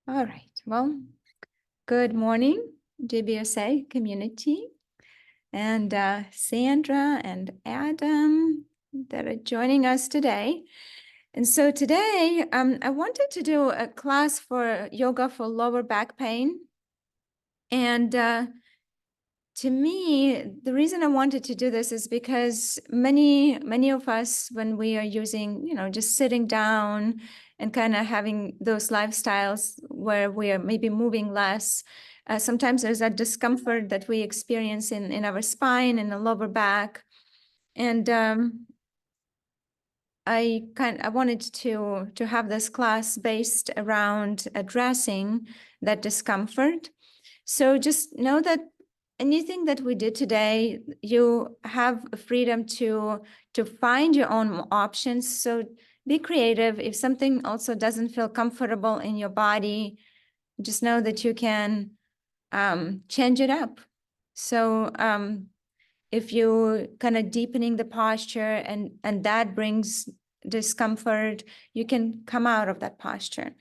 All right. Well, good morning, GBSA community, and Sandra and Adam that are joining us today. And so today, I wanted to do a class for yoga for lower back pain. And to me, the reason I wanted to do this is because many of us, when we are using, just sitting down and kind of having those lifestyles where we are maybe moving less, sometimes there's that discomfort that we experience in our spine and the lower back. And I wanted to have this class based around addressing that discomfort. So just know that anything that we did today, you have freedom to find your own options. So be creative. If something also doesn't feel comfortable in your body, just know that you can change it up. So if you kind of deepening the posture and that brings discomfort, you can come out of that posture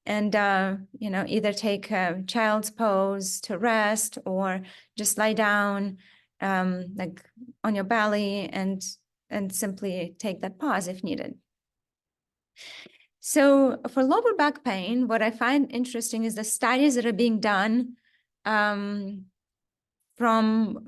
and either take a child's pose to rest or just lie down like on your belly and simply take that pause if needed. So for lower back pain, what I find interesting is the studies that are being done. From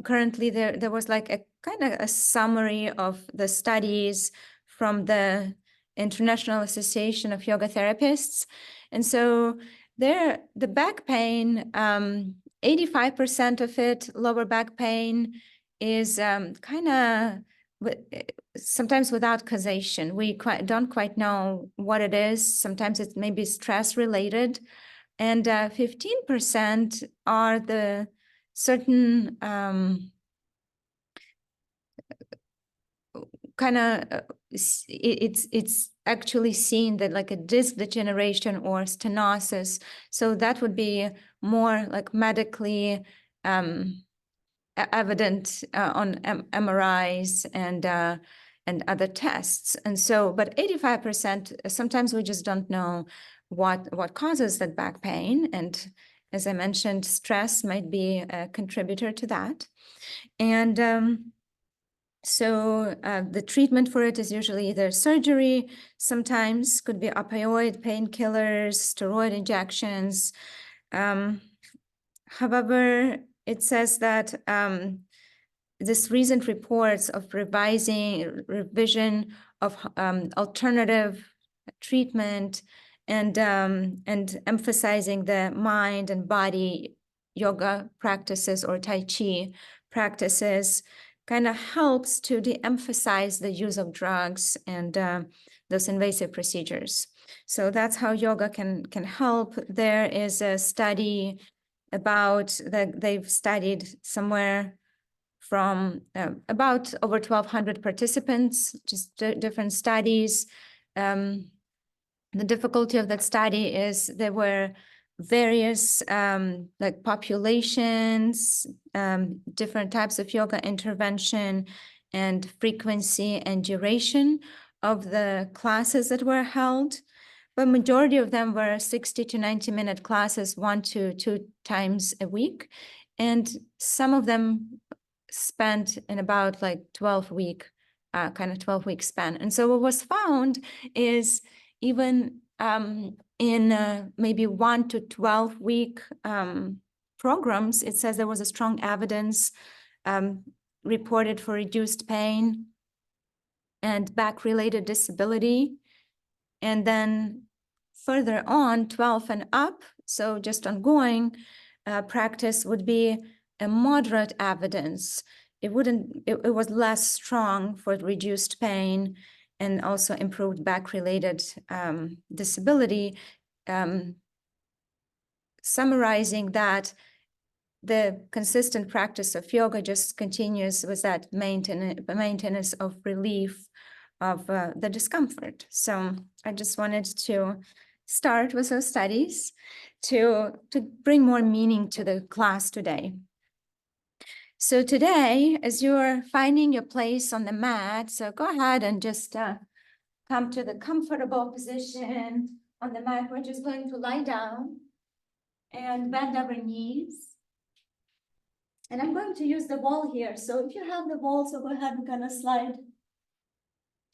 currently there was like a kind of a summary of the studies from the International Association of Yoga Therapists. And so there, the back pain, 85% of it, lower back pain, is kind of sometimes without causation. We don't quite know what it is. Sometimes it may be stress related. And 15% are the certain kind of it's actually seen that like a disc degeneration or stenosis. So that would be more like medically evident on MRIs and other tests. And so, but 85%, sometimes we just don't know what causes that back pain. And as I mentioned, stress might be a contributor to that. And so the treatment for it is usually either surgery, sometimes could be opioid painkillers, steroid injections. However, it says that this recent reports of revision of alternative treatment and emphasizing the mind and body yoga practices or Tai Chi practices kind of helps to de-emphasize the use of drugs and those invasive procedures. So that's how yoga can help. There is a study about that they've studied somewhere from about over 1,200 participants, just different studies. The difficulty of that study is there were various like populations, different types of yoga intervention and frequency and duration of the classes that were held. But majority of them were 60 to 90-minute classes, 1 to 2 times a week. And some of them spent in about like 12-week, kind of 12-week span. And so what was found is even in maybe 1 to 12-week programs, it says there was a strong evidence reported for reduced pain and back-related disability. And then further on, 12 and up, so just ongoing practice would be a moderate evidence. It was less strong for reduced pain and also improved back-related disability, summarizing that the consistent practice of yoga just continues with that maintenance of relief of the discomfort. So I just wanted to start with those studies to bring more meaning to the class today. So today, as you're finding your place on the mat, so go ahead and just come to the comfortable position on the mat. We're just going to lie down And bend our knees. And I'm going to use the wall here. So if you have the wall, so go ahead and kind of slide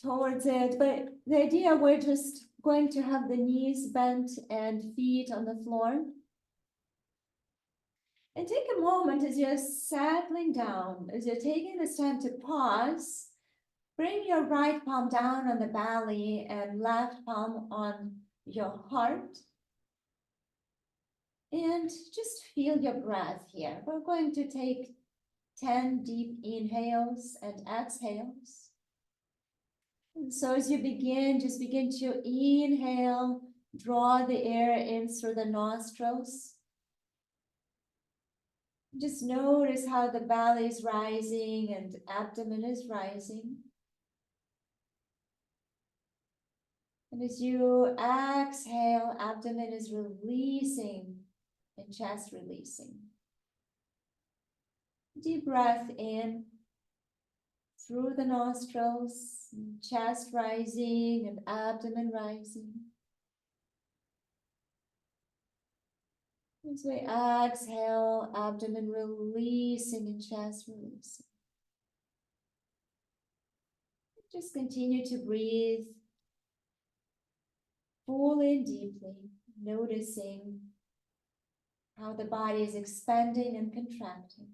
towards it. But the idea, we're just going to have the knees bent and feet on the floor. And take a moment as you're settling down, as you're taking this time to pause. Bring your right palm down on the belly and left palm on your heart. And just feel your breath here. We're going to take 10 deep inhales and exhales. And so as you begin, just begin to inhale, draw the air in through the nostrils. Just notice how the belly is rising and abdomen is rising. And as you exhale, abdomen is releasing and chest releasing. Deep breath in through the nostrils, chest rising and abdomen rising. As we exhale, abdomen releasing and chest releasing. Just continue to breathe fully and deeply, noticing how the body is expanding and contracting.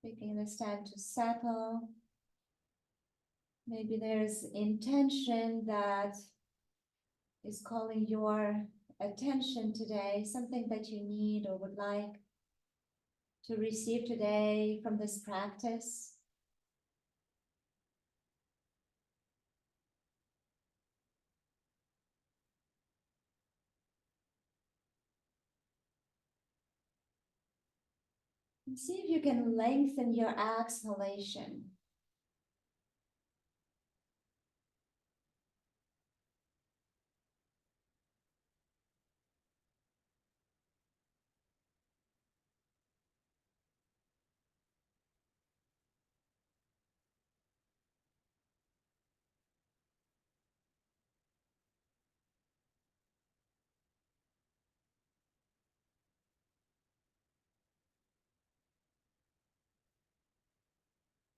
Taking this time to settle. Maybe there's intention that is calling your attention today, something that you need or would like to receive today from this practice. And see if you can lengthen your exhalation.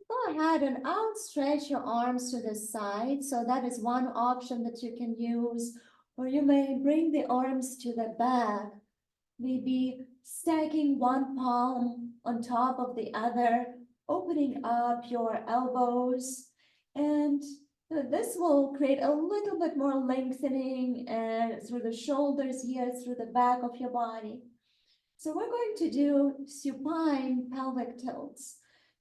Go ahead and outstretch your arms to the side. So that is one option that you can use. Or you may bring the arms to the back, maybe stacking one palm on top of the other, opening up your elbows. And this will create a little bit more lengthening and through the shoulders here, through the back of your body. So we're going to do supine pelvic tilts.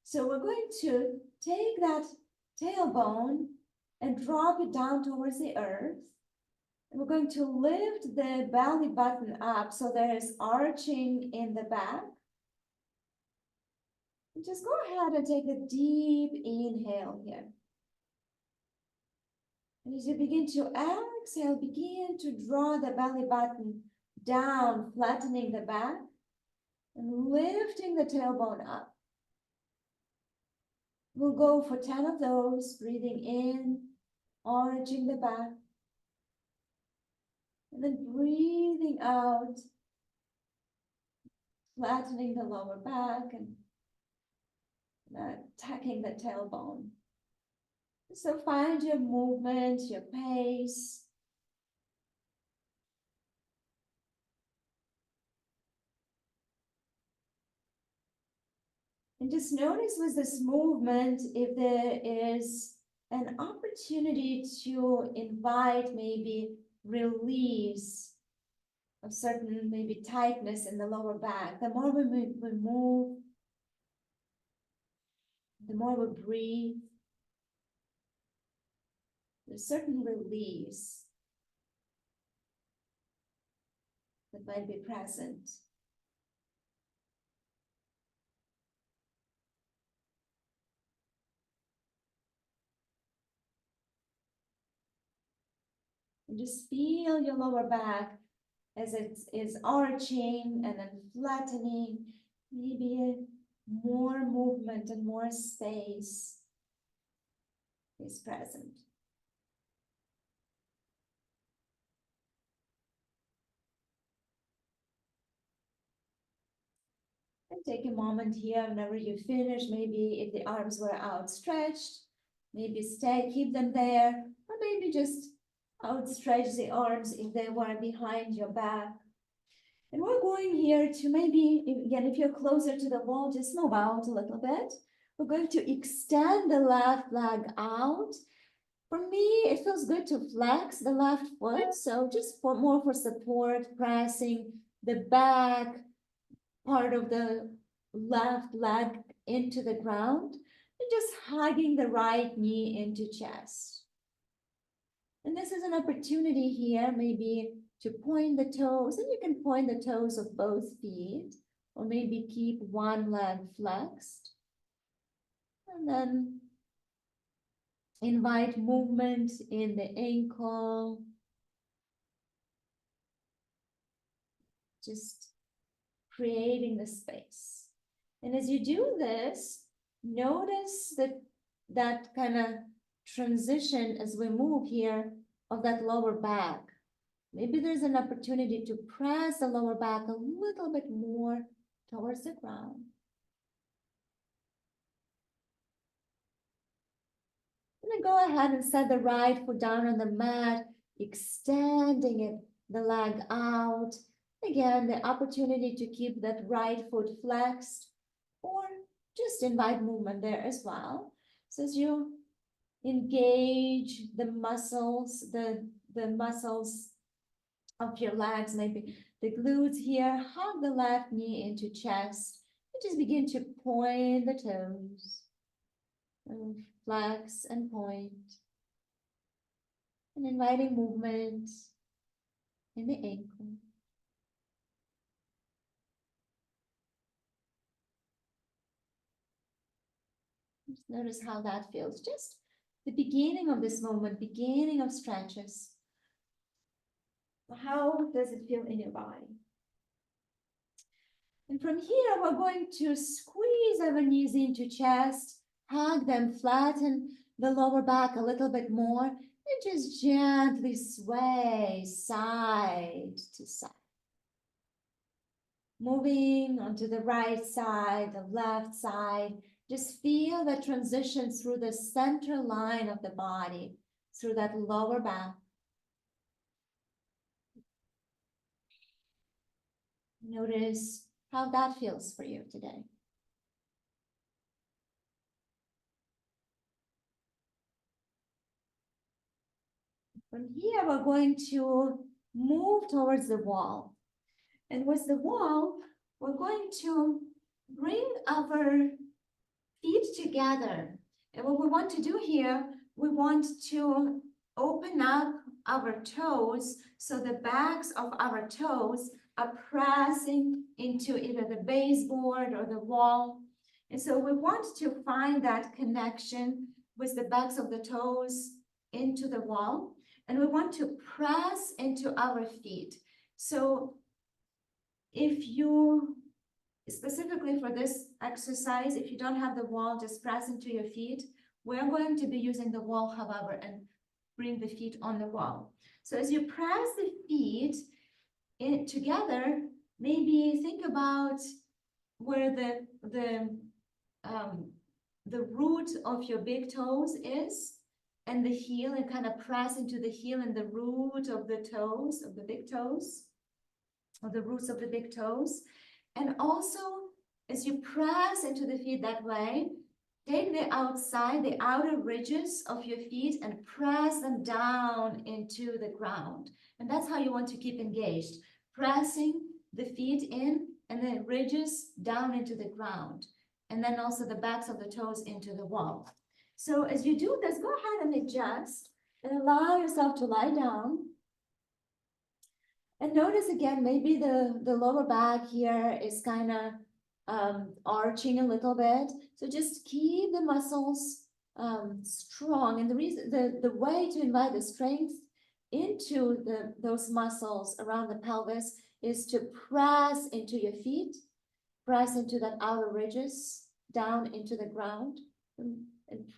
So we're going to take that tailbone and drop it down towards the earth. And we're going to lift the belly button up so there is arching in the back. And just go ahead and take a deep inhale here. And as you begin to exhale, begin to draw the belly button down, flattening the back and lifting the tailbone up. We'll go for 10 of those, breathing in, arching the back, and then breathing out, flattening the lower back and tucking the tailbone. So find your movement, your pace. And just notice with this movement if there is an opportunity to invite maybe release of certain maybe tightness in the lower back. The more we move, the more we breathe, there's certain release that might be present. You just feel your lower back as it is arching and then flattening, maybe more movement and more space is present. And take a moment here whenever you finish, maybe if the arms were outstretched, maybe stay, keep them there, or maybe just outstretch the arms if they were behind your back. And we're going here to maybe, again, if you're closer to the wall, just move out a little bit. We're going to extend the left leg out. For me, it feels good to flex the left foot. So just for more for support, pressing the back part of the left leg into the ground and just hugging the right knee into chest. And this is an opportunity here, maybe to point the toes, and you can point the toes of both feet, or maybe keep one leg flexed. And then invite movement in the ankle. Just creating the space. And as you do this, notice that kind of transition as we move here of that lower back. Maybe there's an opportunity to press the lower back a little bit more towards the ground. And then go ahead and set the right foot down on the mat, extending it, the leg out. Again, the opportunity to keep that right foot flexed, or just invite movement there as well. So as you engage the muscles, the muscles of your legs, maybe the glutes here, hug the left knee into chest, and just begin to point the toes, and flex and point, and inviting movement in the ankle. Just notice how that feels. Just the beginning of this moment, beginning of stretches. How does it feel in your body? And from here, we're going to squeeze our knees into chest, hug them, flatten the lower back a little bit more, and just gently sway side to side. Moving onto the right side, the left side. Just feel the transition through the center line of the body, through that lower back. Notice how that feels for you today. From here, we're going to move towards the wall. And with the wall, we're going to bring our feet together. And what we want to do here, we want to open up our toes so the backs of our toes are pressing into either the baseboard or the wall. And so we want to find that connection with the backs of the toes into the wall. And we want to press into our feet. So if you, specifically for this exercise, if you don't have the wall, just press into your feet. We're going to be using the wall, however, and bring the feet on the wall. So as you press the feet in together, maybe think about where the root of your big toes is, and the heel, and kind of press into the heel and the root of the toes, of the big toes, or the roots of the big toes. And also, as you press into the feet that way, take the outside, the outer ridges of your feet and press them down into the ground. And that's how you want to keep engaged. Pressing the feet in and the ridges down into the ground. And then also the backs of the toes into the wall. So as you do this, go ahead and adjust and allow yourself to lie down. And notice again, maybe the lower back here is kind of arching a little bit. So just keep the muscles strong. And the way to invite the strength into those muscles around the pelvis is to press into your feet, press into that outer ridges, down into the ground, and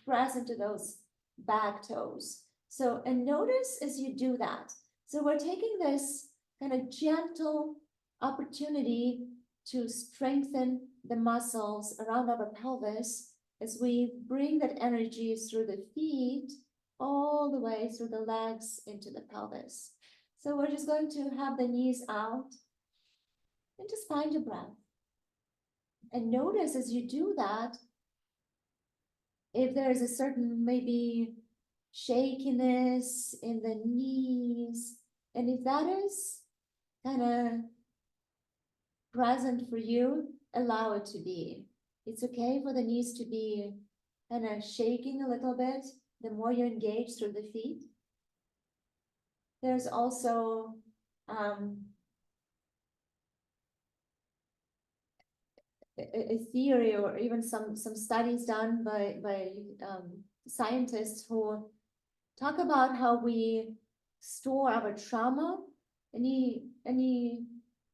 press into those back toes. So, and notice as you do that. So we're taking this kind of gentle opportunity to strengthen the muscles around our pelvis as we bring that energy through the feet all the way through the legs into the pelvis. So we're just going to have the knees out and just find your breath. And notice as you do that, if there's a certain maybe shakiness in the knees, and if that is kind of present for you, allow it to be. It's okay for the knees to be kind of shaking a little bit the more you engage through the feet. There's also a theory or even some studies done by scientists who talk about how we store our trauma, any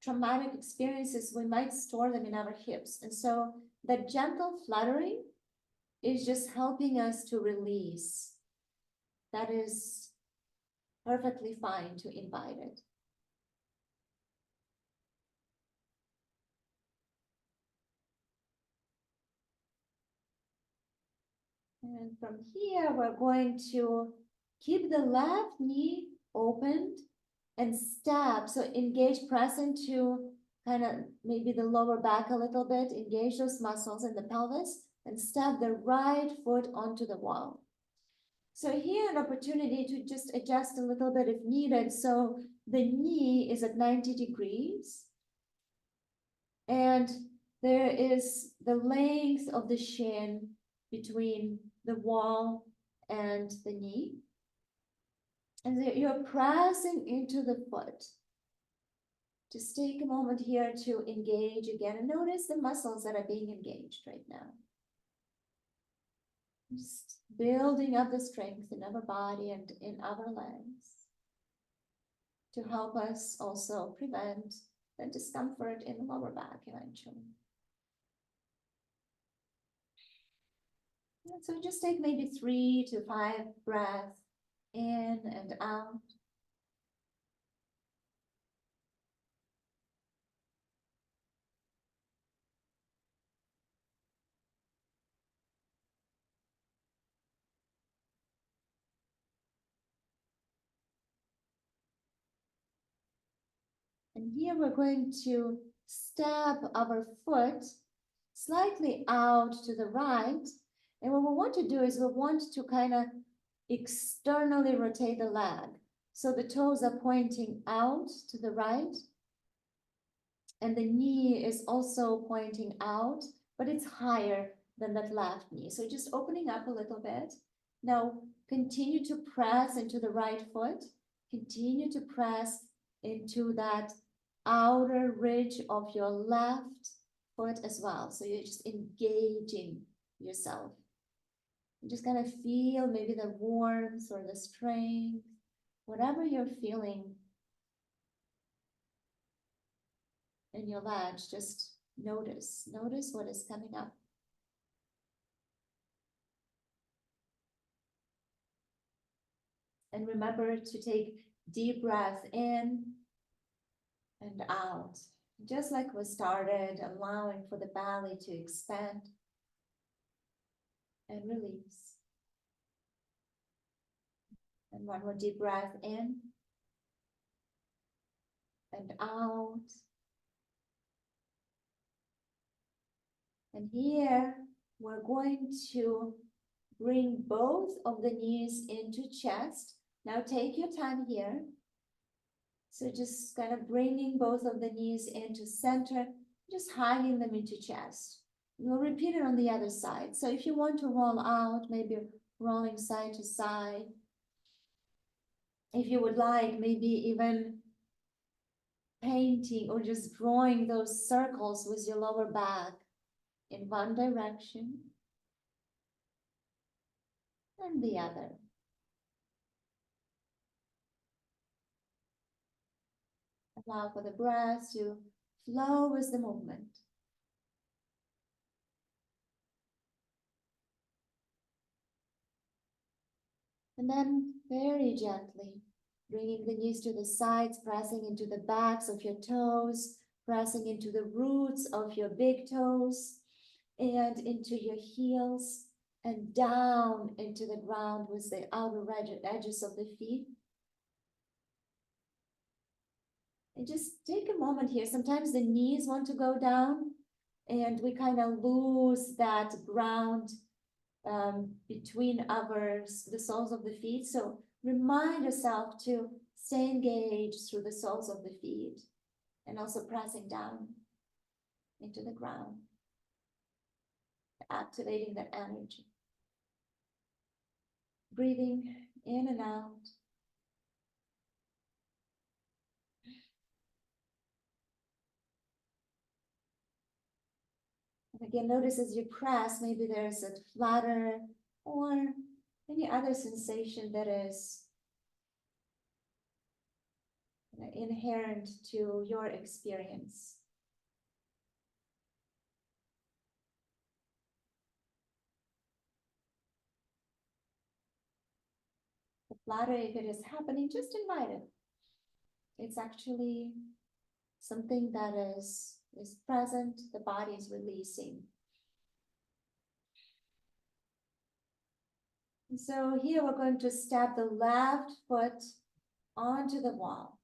traumatic experiences, we might store them in our hips. And so that gentle fluttering is just helping us to release. That is perfectly fine to invite it. And from here, we're going to keep the left knee opened and step. So engage, press into kind of maybe the lower back a little bit, engage those muscles in the pelvis, and step the right foot onto the wall. So here, an opportunity to just adjust a little bit if needed. So the knee is at 90 degrees. And there is the length of the shin between the wall and the knee. And you're pressing into the foot. Just take a moment here to engage again and notice the muscles that are being engaged right now. Just building up the strength in our body and in our legs to help us also prevent the discomfort in the lower back eventually. And so just take maybe 3 to 5 breaths in and out. And here we're going to step our foot slightly out to the right. And what we want to do is we want to kind of externally rotate the leg. So the toes are pointing out to the right. And the knee is also pointing out, but it's higher than that left knee. So just opening up a little bit. Now continue to press into the right foot. Continue to press into that outer ridge of your left foot as well. So you're just engaging yourself. You're just gonna feel maybe the warmth or the strength, whatever you're feeling in your leg, just notice what is coming up. And remember to take deep breath in and out. Just like we started, allowing for the belly to expand and release. And one more deep breath in and out. And here we're going to bring both of the knees into chest. Now take your time here. So just kind of bringing both of the knees into center, just hanging them into chest. We'll repeat it on the other side. So if you want to roll out, maybe rolling side to side. If you would like, maybe even painting or just drawing those circles with your lower back in one direction and the other. Allow for the breath to flow with the movement. And then very gently, bringing the knees to the sides, pressing into the backs of your toes, pressing into the roots of your big toes and into your heels and down into the ground with the outer edges of the feet. And just take a moment here. Sometimes the knees want to go down and we kind of lose that ground between the soles of the feet. So remind yourself to stay engaged through the soles of the feet and also pressing down into the ground, activating that energy. Breathing in and out. And again, notice as you press, maybe there's a flutter or any other sensation that is inherent to your experience. The flutter, if it is happening, just invite it. It's actually something that is present, the body is releasing. And so here we're going to step the left foot onto the wall.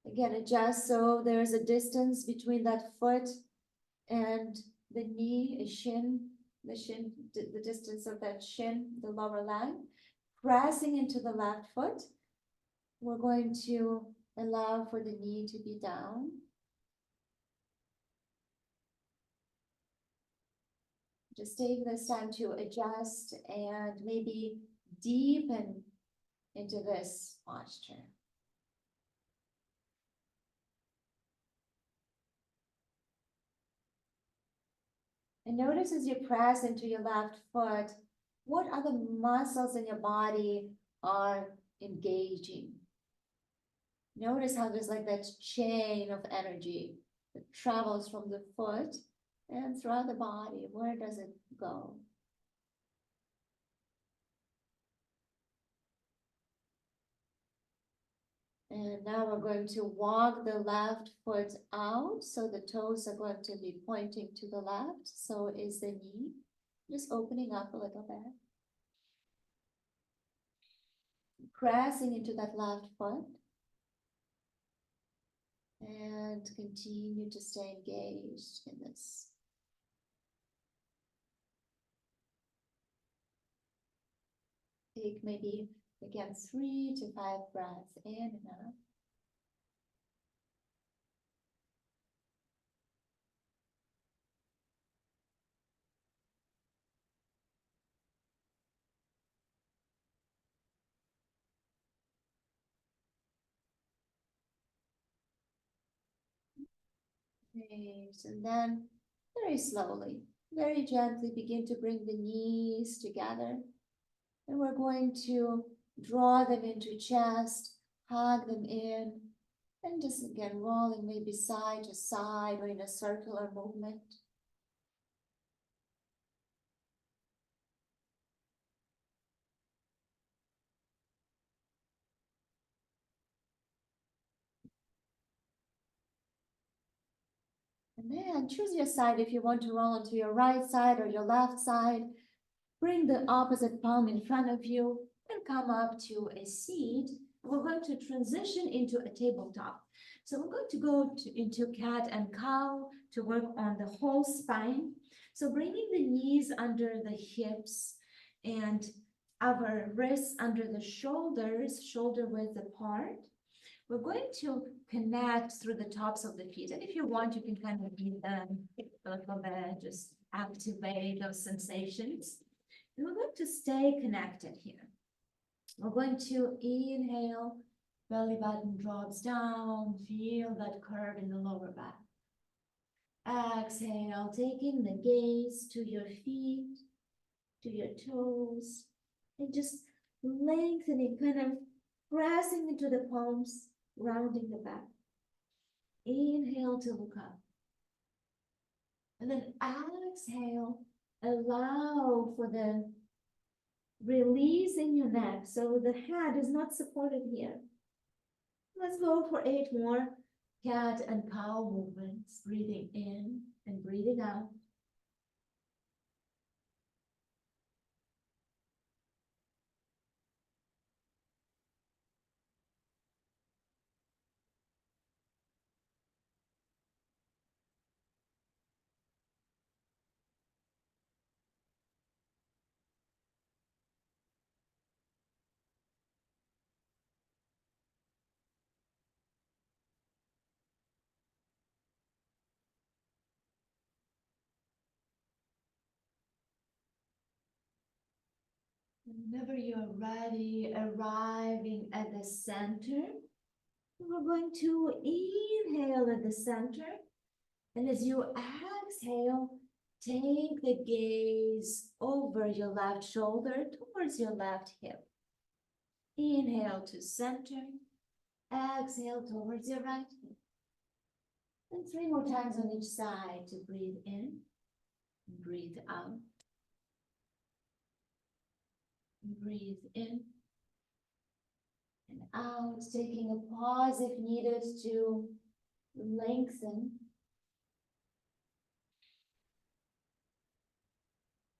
Again, adjust so there's a distance between that foot and the knee, the distance of that shin, the lower leg. Pressing into the left foot, we're going to allow for the knee to be down. Just take this time to adjust and maybe deepen into this posture. And notice as you press into your left foot, what other muscles in your body are engaging. Notice how there's like that chain of energy that travels from the foot and throughout the body. Where does it go? And now we're going to walk the left foot out. So the toes are going to be pointing to the left. So is the knee. Just opening up a little bit. Pressing into that left foot. And continue to stay engaged in this. Take maybe, again, 3 to 5 breaths in and out. Great. And then very slowly, very gently begin to bring the knees together. And we're going to draw them into chest, hug them in, and just again rolling maybe side to side or in a circular movement. And then choose your side if you want to roll onto your right side or your left side. Bring the opposite palm in front of you and come up to a seat. We're going to transition into a tabletop. So we're going to go into cat and cow to work on the whole spine. So bringing the knees under the hips and our wrists under the shoulders, shoulder width apart. We're going to connect through the tops of the feet. And if you want, you can kind of beat them a little bit, just activate those sensations. And we're going to stay connected here. We're going to inhale, belly button drops down, feel that curve in the lower back. Exhale, taking the gaze to your feet, to your toes, and just lengthening, kind of pressing into the palms, rounding the back. Inhale to look up. And then exhale, allow for the release in your neck. So the head is not supported here. Let's go for 8 more cat and cow movements. Breathing in and breathing out. Whenever you're ready, arriving at the center, we're going to inhale at the center. And as you exhale, take the gaze over your left shoulder towards your left hip. Inhale to center, exhale towards your right hip. And 3 more times on each side to breathe in, breathe out. Breathe in and out, taking a pause if needed to lengthen.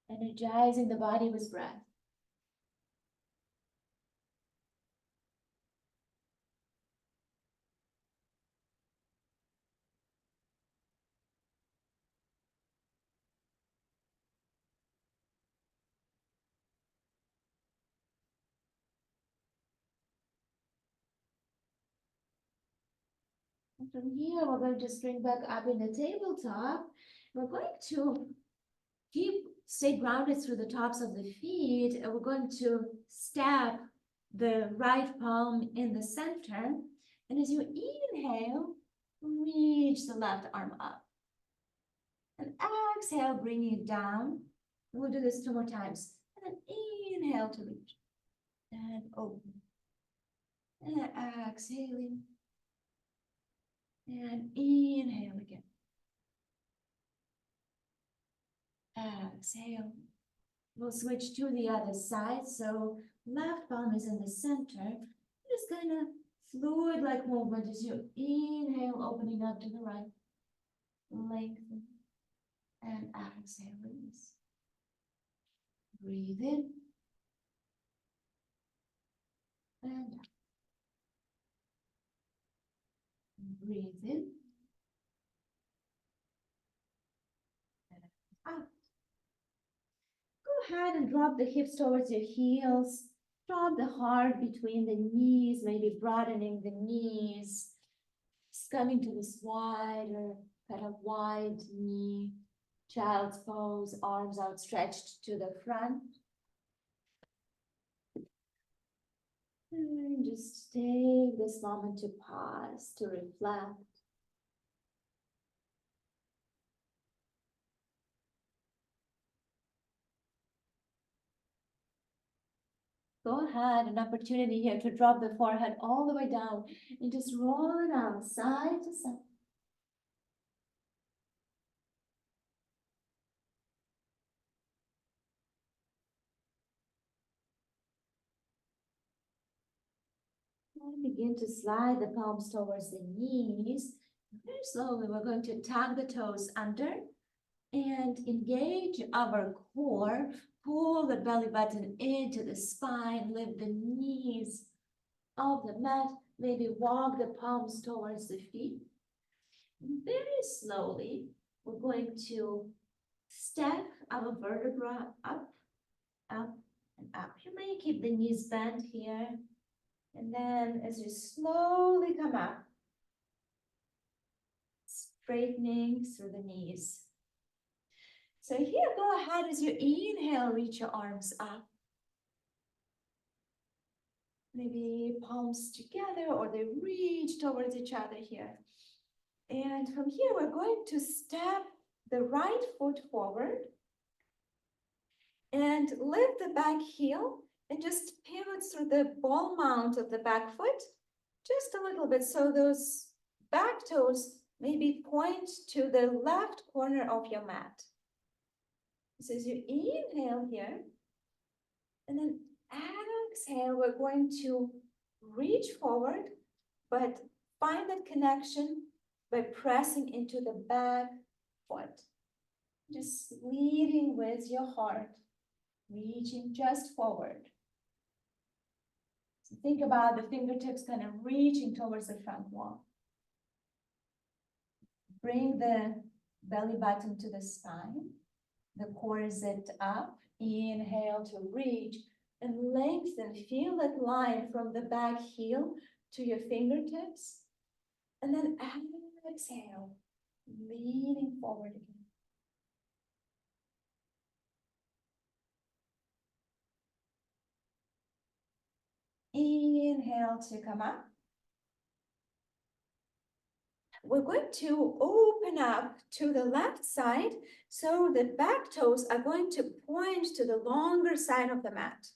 Energizing the body with breath. And from here, we're going to spring back up in the tabletop. We're going to stay grounded through the tops of the feet, and we're going to step the right palm in the center. And as you inhale, reach the left arm up. And exhale, bringing it down. And we'll do this 2 more times. And then inhale to reach. And open. And exhaling. And inhale again. Exhale. We'll switch to the other side. So left palm is in the center. Just kind of fluid-like movement as you inhale, opening up to the right. Lengthen. And exhale, release. Breathe in. And out. Breathe in. And out. Go ahead and drop the hips towards your heels. Drop the heart between the knees, maybe broadening the knees. Just coming to this wider, kind of wide knee. Child's pose, arms outstretched to the front. And just take this moment to pause, to reflect. Go ahead, an opportunity here to drop the forehead all the way down and just roll it out side to side. And begin to slide the palms towards the knees. Very slowly, we're going to tug the toes under and engage our core. Pull the belly button into the spine, lift the knees off the mat, maybe walk the palms towards the feet. Very slowly, we're going to stack our vertebra up, up, and up. You may keep the knees bent here. And then as you slowly come up, straightening through the knees. So here, go ahead as you inhale, reach your arms up. Maybe palms together or they reach towards each other here. And from here, we're going to step the right foot forward and lift the back heel and just pivot through the ball mount of the back foot just a little bit. So those back toes maybe point to the left corner of your mat. So as you inhale here, and then exhale, we're going to reach forward, but find that connection by pressing into the back foot. Just leading with your heart, reaching just forward. So think about the fingertips kind of reaching towards the front wall. Bring the belly button to the spine. The core zipped up. Inhale to reach and lengthen. Feel that line from the back heel to your fingertips. And then exhale, leaning forward again. Inhale to come up. We're going to open up to the left side, so the back toes are going to point to the longer side of the mat.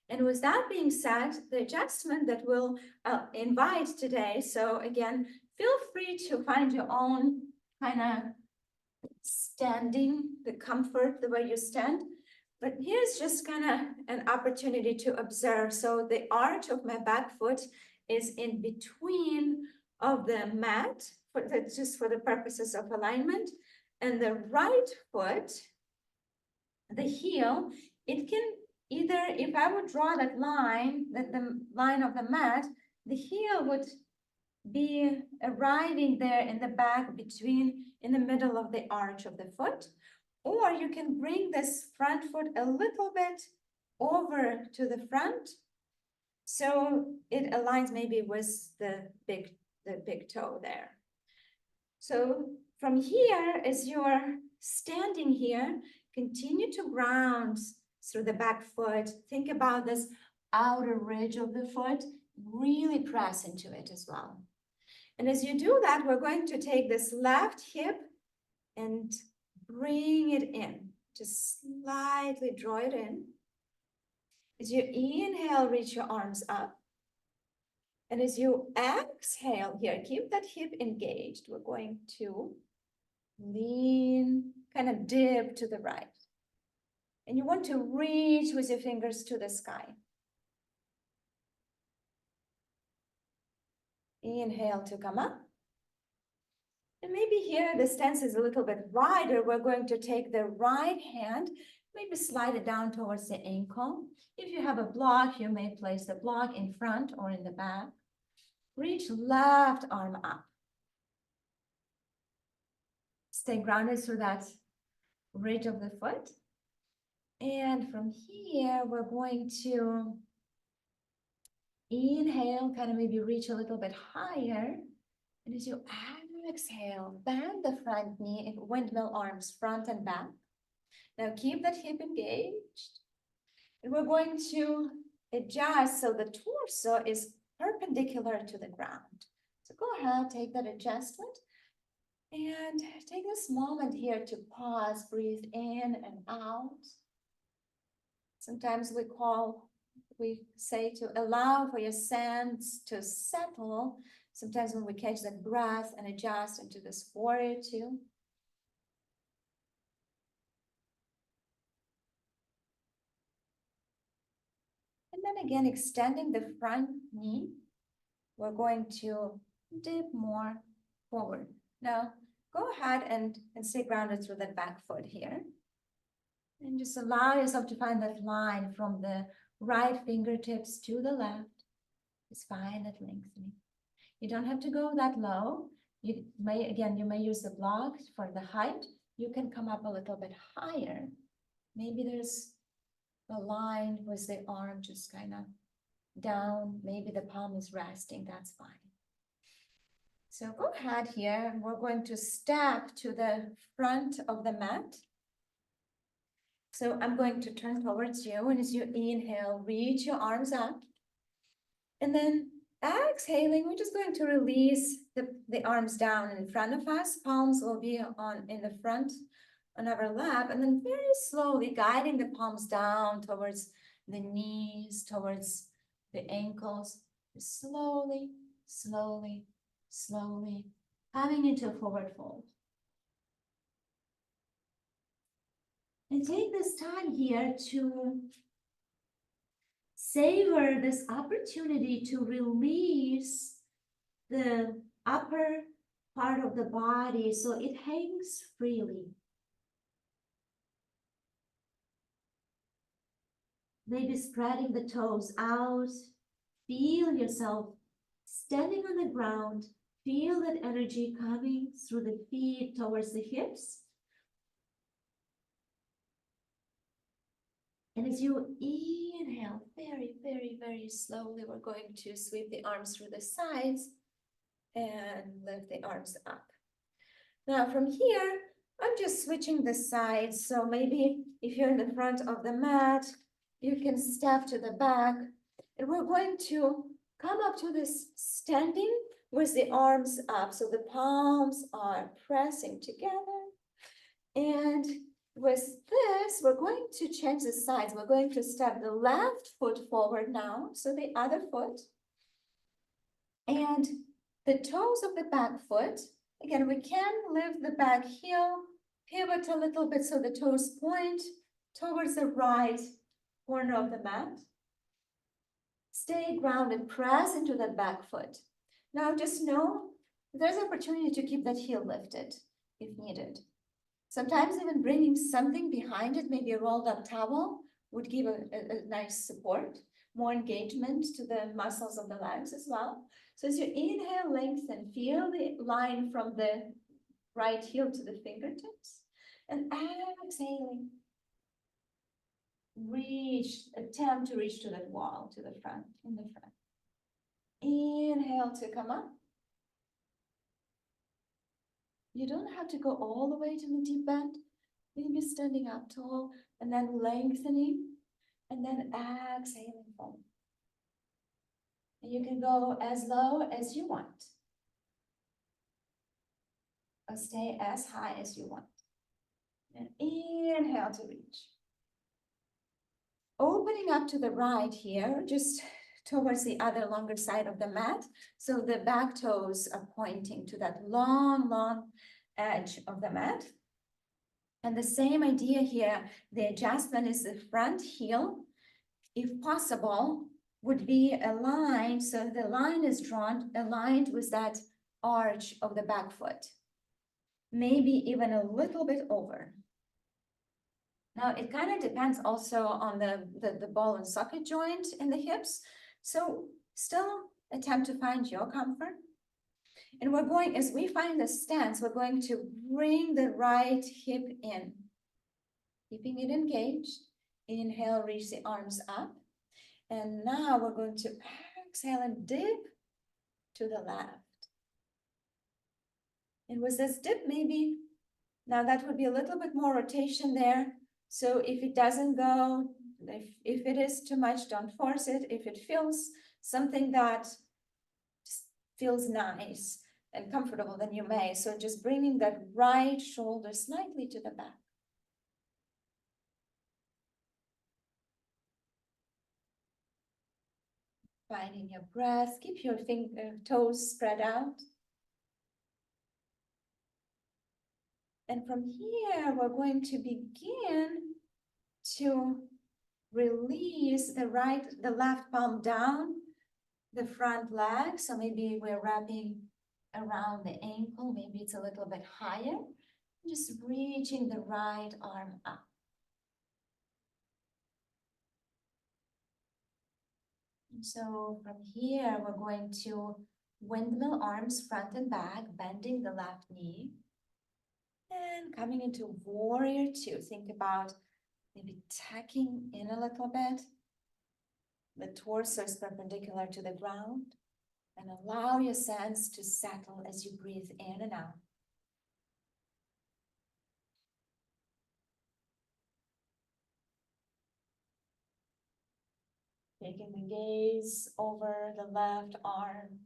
And with that being said, the adjustment that we'll invite today, so again, feel free to find your own kind of standing, the comfort, the way you stand. But here's just kind of an opportunity to observe. So the arch of my back foot is in between of the mat, just for the purposes of alignment, and the right foot, the heel, it can either, if I would draw that line, the line of the mat, the heel would be arriving there in the back in the middle of the arch of the foot, or you can bring this front foot a little bit over to the front, so it aligns maybe with the big toe there. So from here, as you're standing here, continue to ground through the back foot. Think about this outer ridge of the foot, really press into it as well. And as you do that, we're going to take this left hip and bring it in. Just slightly draw it in. As you inhale, reach your arms up. And as you exhale here, keep that hip engaged. We're going to lean, kind of dip to the right. And you want to reach with your fingers to the sky. Inhale to come up. And maybe here the stance is a little bit wider. We're going to take the right hand, maybe slide it down towards the ankle. If you have a block, you may place the block in front or in the back. Reach left arm up. Stay grounded through that ridge of the foot. And from here, we're going to inhale, kind of maybe reach a little bit higher. And as you exhale, bend the front knee in windmill arms, front and back. Now keep that hip engaged. And we're going to adjust so the torso is perpendicular to the ground. So go ahead, take that adjustment. And take this moment here to pause, breathe in and out. Sometimes we say to allow for your sense to settle. Sometimes when we catch that breath and adjust into this warrior two. And then again, extending the front knee, we're going to dip more forward. Now, go ahead and stay grounded through that back foot here. And just allow yourself to find that line from the right fingertips to the left. Just find that lengthening. You don't have to go that low. You may use the block for the height. You can come up a little bit higher. Maybe there's a line with the arm just kind of down. Maybe the palm is resting. That's fine. So go ahead here. We're going to step to the front of the mat. So I'm going to turn towards you, and as you inhale, reach your arms up. And then exhaling, we're just going to release the arms down in front of us. Palms will be in the front on our lap, and then very slowly guiding the palms down towards the knees, towards the ankles. Slowly, slowly, slowly, coming into a forward fold. And take this time here to savor this opportunity to release the upper part of the body so it hangs freely. Maybe spreading the toes out. Feel yourself standing on the ground. Feel that energy coming through the feet towards the hips. And as you inhale, very, very, very slowly, we're going to sweep the arms through the sides and lift the arms up. Now from here, I'm just switching the sides. So maybe if you're in the front of the mat, you can step to the back. And we're going to come up to this standing with the arms up. So the palms are pressing together. And with this, we're going to change the sides. We're going to step the left foot forward now. So the other foot. And the toes of the back foot. Again, we can lift the back heel, pivot a little bit so the toes point towards the right corner of the mat. Stay grounded, press into that back foot. Now just know there's opportunity to keep that heel lifted if needed. Sometimes even bringing something behind it, maybe a rolled up towel, would give a nice support, more engagement to the muscles of the legs as well. So as you inhale, lengthen, feel the line from the right heel to the fingertips, and exhaling, attempt to reach to that wall, to the front, in the front. Inhale to come up. You don't have to go all the way to the deep bend. Maybe standing up tall and then lengthening and then exhaling forward. And you can go as low as you want. Or stay as high as you want. And inhale to reach. Opening up to the right here, just towards the other longer side of the mat. So the back toes are pointing to that long, long edge of the mat. And the same idea here, the adjustment is the front heel, if possible, would be aligned. So the line is drawn, aligned with that arch of the back foot. Maybe even a little bit over. Now, it kind of depends also on the ball and socket joint in the hips. So still attempt to find your comfort. And we're going, as we find the stance, we're going to bring the right hip in, keeping it engaged. Inhale, reach the arms up. And now we're going to exhale and dip to the left. And with this dip, maybe, now that would be a little bit more rotation there. So if it doesn't go, if it is too much, don't force it. If it feels something that just feels nice and comfortable, then you may. So just bringing that right shoulder slightly to the back. Finding your breath, keep your toes spread out. And from here, we're going to begin to release the left palm down the front leg. So maybe we're wrapping around the ankle. Maybe it's a little bit higher. Just reaching the right arm up. And so from here, we're going to windmill arms front and back, bending the left knee. And coming into warrior two. Think about maybe tucking in a little bit. The torso is perpendicular to the ground. And allow your sense to settle as you breathe in and out. Taking the gaze over the left arm.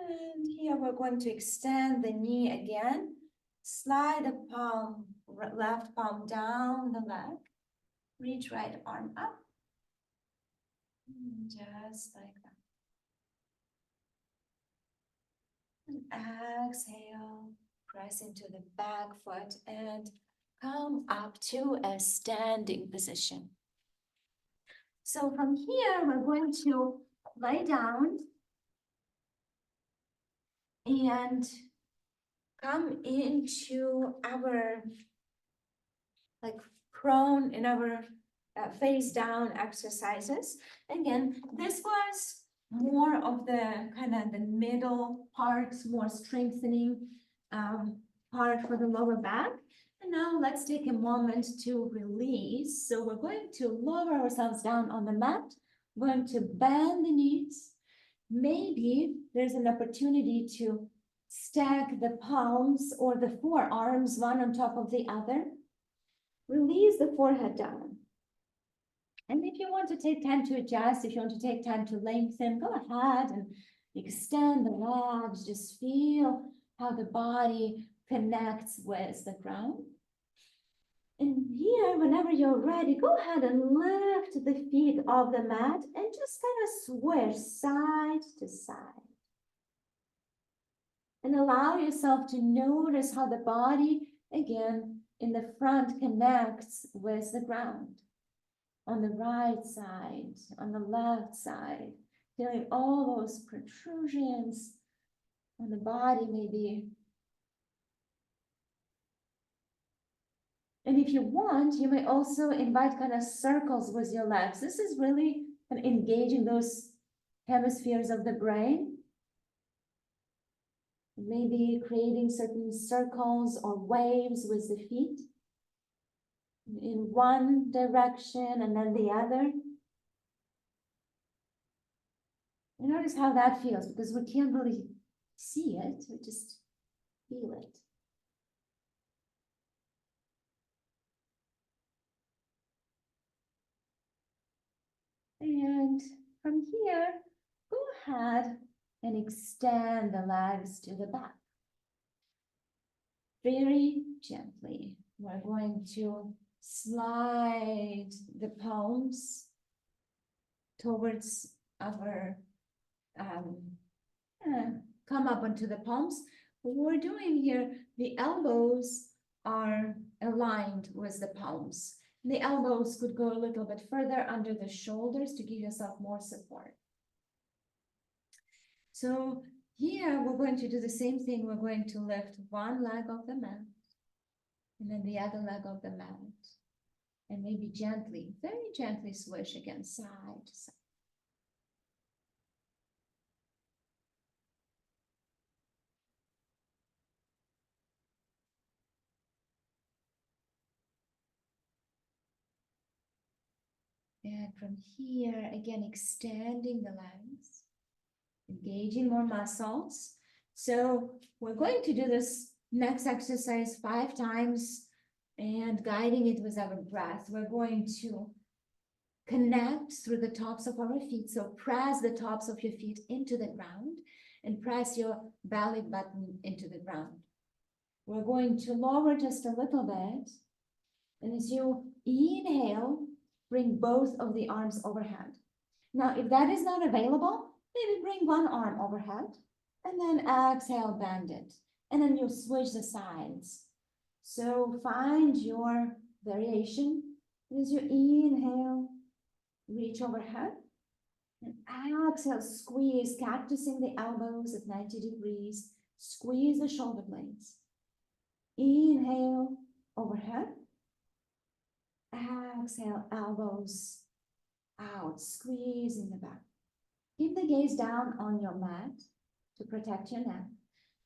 And here we're going to extend the knee again. Slide the palm, left palm down the leg. Reach right arm up. Just like that. And exhale, press into the back foot and come up to a standing position. So from here, we're going to lay down and come into our like prone in our face down exercises. Again, this was more of the kind of the middle parts, more strengthening part for the lower back. And now let's take a moment to release. So we're going to lower ourselves down on the mat. We're going to bend the knees. Maybe there's an opportunity to stack the palms or the forearms one on top of the other. Release the forehead down. And if you want to take time to adjust, if you want to take time to lengthen, go ahead and extend the legs. Just feel how the body connects with the ground. And here, whenever you're ready, go ahead and lift the feet off the mat and just kind of swish side to side. And allow yourself to notice how the body, again, in the front connects with the ground. On the right side, on the left side, feeling all those protrusions on the body maybe. And if you want, you may also invite kind of circles with your legs. This is really kind of engaging those hemispheres of the brain. Maybe creating certain circles or waves with the feet in one direction and then the other. And notice how that feels, because we can't really see it, we just feel it. And from here, go ahead and extend the legs to the back. Very gently, we're going to slide the palms towards our, come up onto the palms. What we're doing here, the elbows are aligned with the palms. The elbows could go a little bit further under the shoulders to give yourself more support. So here we're going to do the same thing. We're going to lift one leg off the mat and then the other leg off the mat. And maybe gently, very gently swish again, side to side. And from here, again, extending the legs, engaging more muscles. So we're going to do this next exercise 5 times and guiding it with our breath. We're going to connect through the tops of our feet. So press the tops of your feet into the ground and press your belly button into the ground. We're going to lower just a little bit. And as you inhale, bring both of the arms overhead. Now, if that is not available, maybe bring one arm overhead and then exhale, bend it. And then you switch the sides. So find your variation. As you inhale, reach overhead. And exhale, squeeze, cactusing the elbows at 90 degrees. Squeeze the shoulder blades. Inhale, overhead. Exhale, elbows out, squeeze in the back. Keep the gaze down on your mat to protect your neck.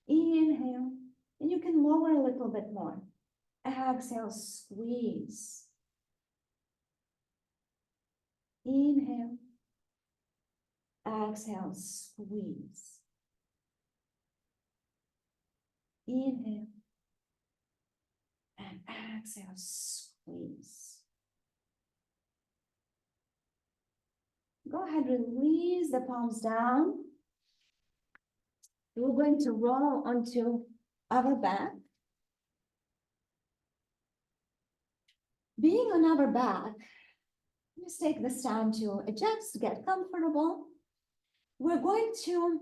Inhale, and you can lower a little bit more. Exhale, squeeze. Inhale. Exhale, squeeze. Inhale. And exhale, squeeze. Go ahead, release the palms down. We're going to roll onto our back. Being on our back, Just take this time to adjust, get comfortable. We're going to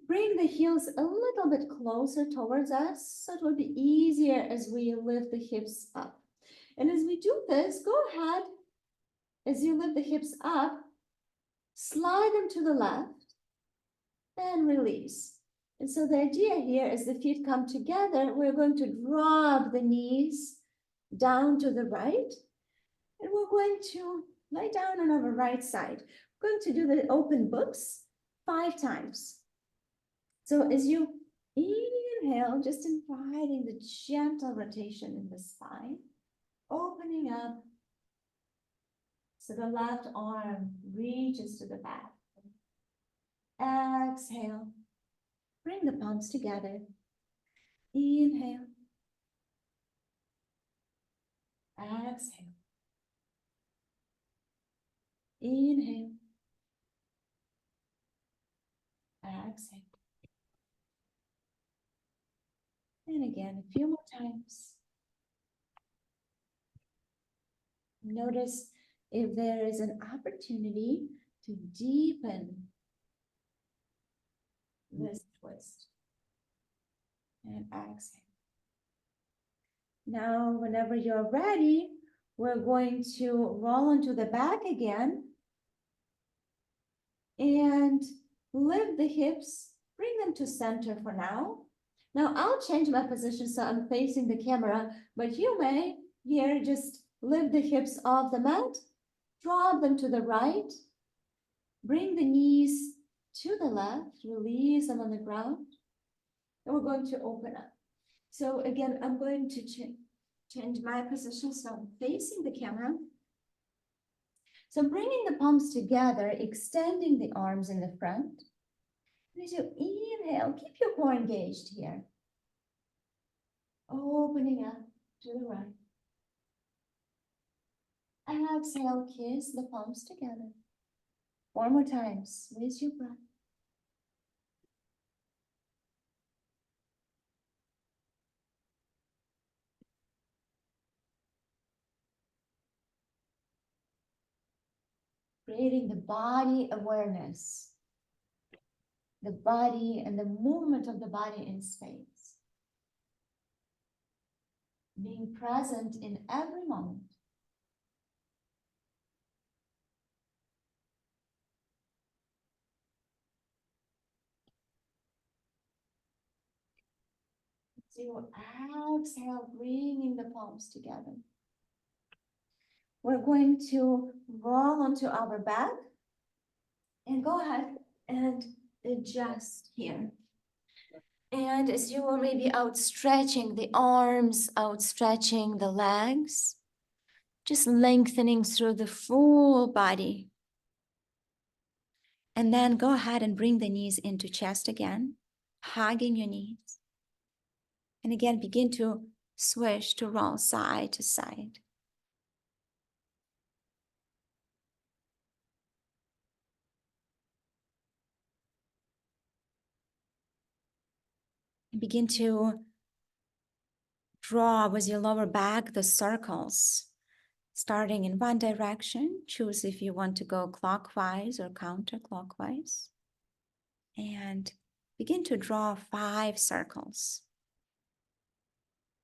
bring the heels a little bit closer towards us, so it will be easier as we lift the hips up. And as we do this, go ahead, as you lift the hips up, slide them to the left and release. And so the idea here is the feet come together, we're going to drop the knees down to the right, and we're going to lie down on our right side. We're going to do the open books 5 times. So as you inhale, just inviting the gentle rotation in the spine, opening up. So the left arm reaches to the back. Exhale. Bring the palms together. Inhale. Exhale. Inhale. Exhale. And again, a few more times. Notice if there is an opportunity to deepen this twist. And exhale. Now, whenever you're ready, we're going to roll into the back again and lift the hips, bring them to center for now. Now I'll change my position so I'm facing the camera, but you may here just lift the hips off the mat, drop them to the right, bring the knees to the left, release them on the ground, and we're going to open up. So again, I'm going to change my position so I'm facing the camera. So bringing the palms together, extending the arms in the front. And as you inhale, keep your core engaged here. Opening up to the right. Exhale, kiss the palms together. 4 more times with your breath. Creating the body awareness. The body and the movement of the body in space. Being present in every moment. So exhale, bringing the palms together. We're going to roll onto our back and go ahead and adjust here. And as you are maybe outstretching the arms, outstretching the legs, just lengthening through the full body. And then go ahead and bring the knees into chest again, hugging your knees. And again, begin to swish, to roll side to side. And begin to draw with your lower back the circles. Starting in one direction, choose if you want to go clockwise or counterclockwise. And begin to draw 5 circles.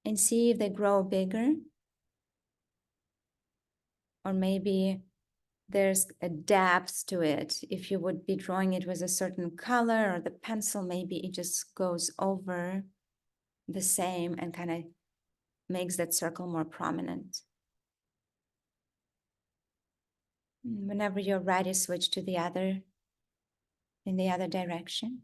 And see if they grow bigger. Or maybe there's a depth to it. If you would be drawing it with a certain color or the pencil, maybe it just goes over the same and kind of makes that circle more prominent. Whenever you're ready, switch to the other, in the other direction.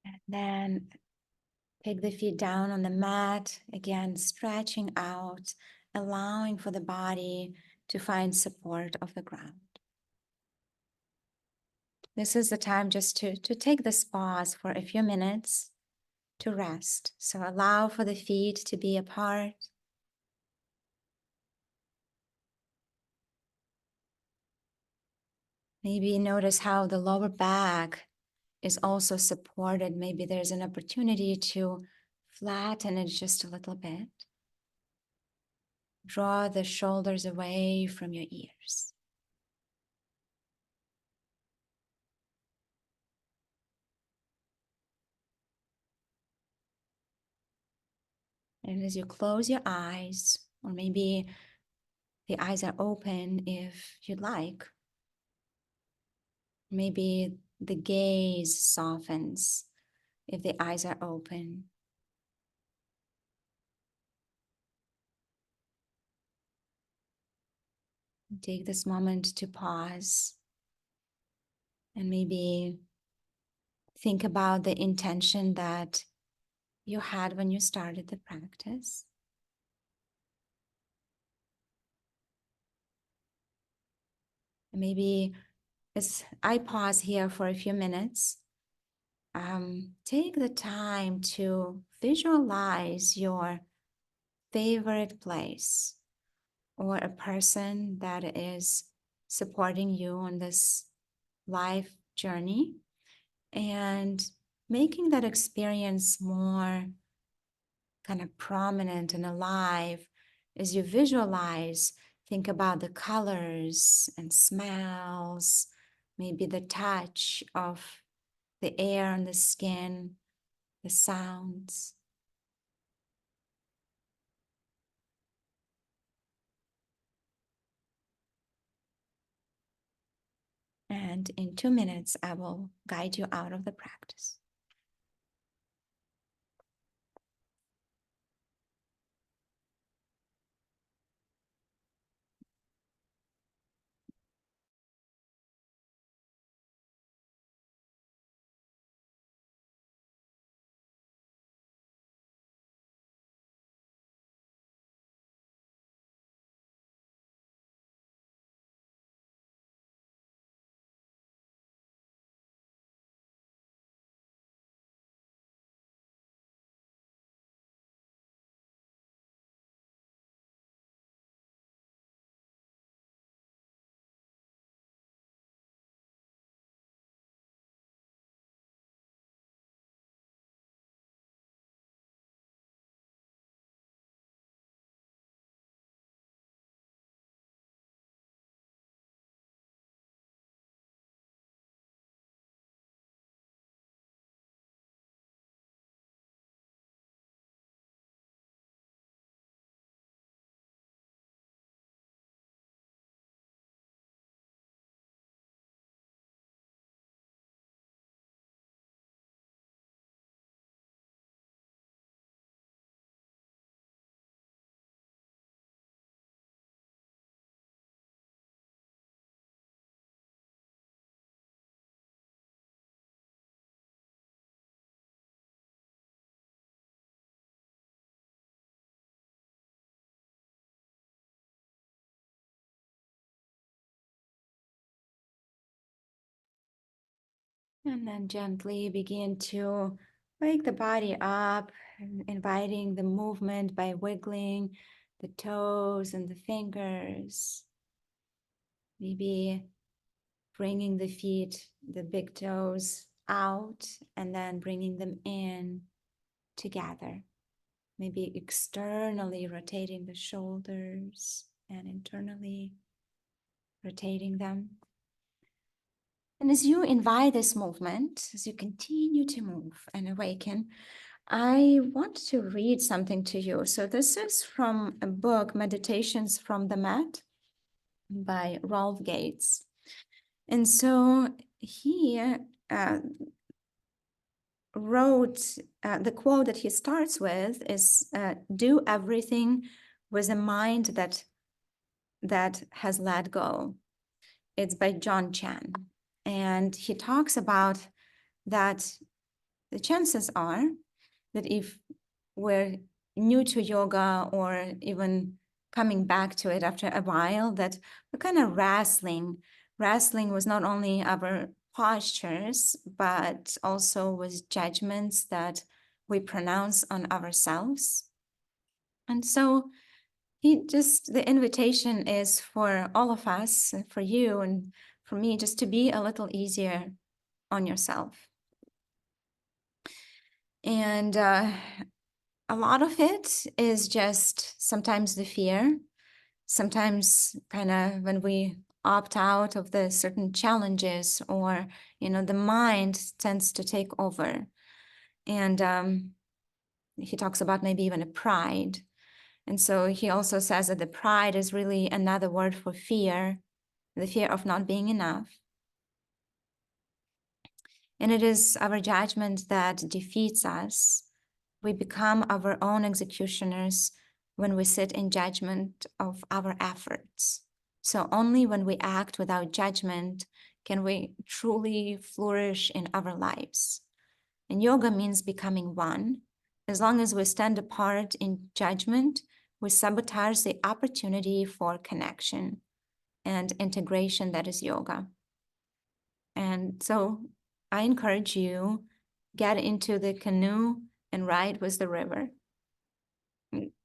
And then take the feet down on the mat, again, stretching out allowing for the body to find support of the ground. This is the time just to take this pause for a few minutes to rest. So allow for the feet to be apart. Maybe notice how the lower back is also supported. Maybe there's an opportunity to flatten it just a little bit. Draw the shoulders away from your ears. And as you close your eyes, or maybe the eyes are open if you'd like, maybe the gaze softens if the eyes are open. Take this moment to pause and maybe think about the intention that you had when you started the practice. And maybe as I pause here for a few minutes, take the time to visualize your favorite place or a person that is supporting you on this life journey and making that experience more kind of prominent and alive as you visualize. Think about the colors and smells, maybe the touch of the air on the skin, the sounds. And in 2 minutes, I will guide you out of the practice. And then gently begin to wake the body up, inviting the movement by wiggling the toes and the fingers. Maybe bringing the feet, the big toes out, and then bringing them in together. Maybe externally rotating the shoulders and internally rotating them. And as you invite this movement, as you continue to move and awaken, I want to read something to you. So this is from a book, Meditations from the Mat by Rolf Gates. And so he wrote, the quote that he starts with is, do everything with a mind that has let go. It's by John Chan. And he talks about that the chances are that if we're new to yoga or even coming back to it after a while, that we're kind of wrestling was not only our postures, but also with judgments that we pronounce on ourselves. And so the invitation is for all of us, and for you and for me, just to be a little easier on yourself. And a lot of it is just sometimes the fear, sometimes kind of when we opt out of the certain challenges, or, the mind tends to take over. And he talks about maybe even a pride. And so he also says that the pride is really another word for fear, the fear of not being enough. And it is our judgment that defeats us. We become our own executioners when we sit in judgment of our efforts. So only when we act without judgment can we truly flourish in our lives. And yoga means becoming one. As long as we stand apart in judgment, we sabotage the opportunity for connection and integration that is yoga. And so I encourage you, get into the canoe and ride with the river.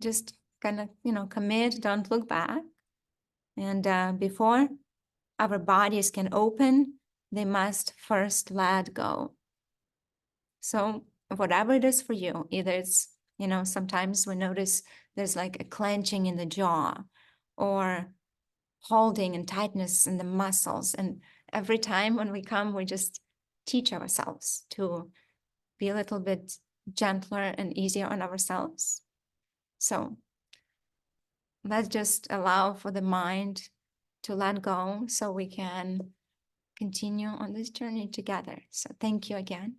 Just kind of, commit, don't look back. And before our bodies can open, they must first let go. So whatever it is for you, either it's, sometimes we notice there's like a clenching in the jaw, or holding and tightness in the muscles. And every time when we come, we just teach ourselves to be a little bit gentler and easier on ourselves. So let's just allow for the mind to let go so we can continue on this journey together. So thank you again.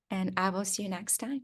And I will see you next time.